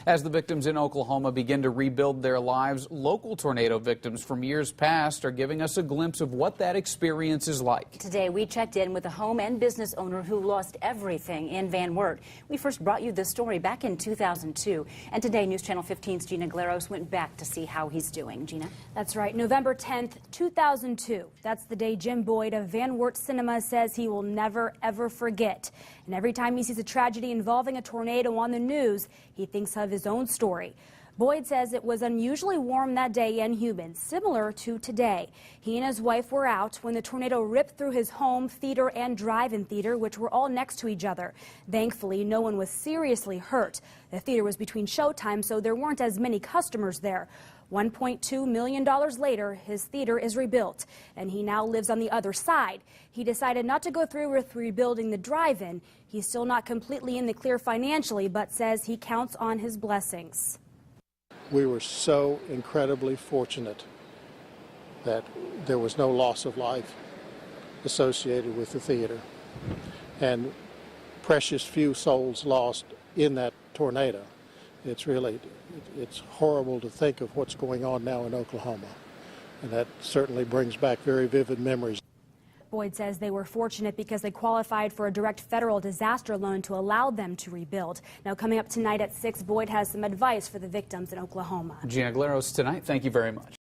As the victims in Oklahoma begin to rebuild their lives, local tornado victims from years past are giving us a glimpse of what that experience is like. Today, we checked in with a home and business owner who lost everything in Van Wert. We first brought you this story back in 2002. And today, News Channel 15's Gina Glaros went back to see how he's doing. Gina? That's right. November 10th, 2002. That's the day Jim Boyd of Van Wert Cinema says he will never, ever forget. And every time he sees a tragedy involving a tornado on the news, he thinks of his own story. Boyd says it was unusually warm that day and humid, similar to today. He and his wife were out when the tornado ripped through his home, theater, and drive-in theater, which were all next to each other. Thankfully, no one was seriously hurt. The theater was between showtime, so there weren't as many customers there. $1.2 million later, his theater is rebuilt, and he now lives on the other side. He decided not to go through with rebuilding the drive-in. He's still not completely in the clear financially, but says he counts on his blessings. We were so incredibly fortunate that there was no loss of life associated with the theater, and precious few souls lost in that tornado. It's horrible to think of what's going on now in Oklahoma, and that certainly brings back very vivid memories. Boyd says they were fortunate because they qualified for a direct federal disaster loan to allow them to rebuild. Now, coming up tonight at 6, Boyd has some advice for the victims in Oklahoma. Gina Glaros tonight. Thank you very much.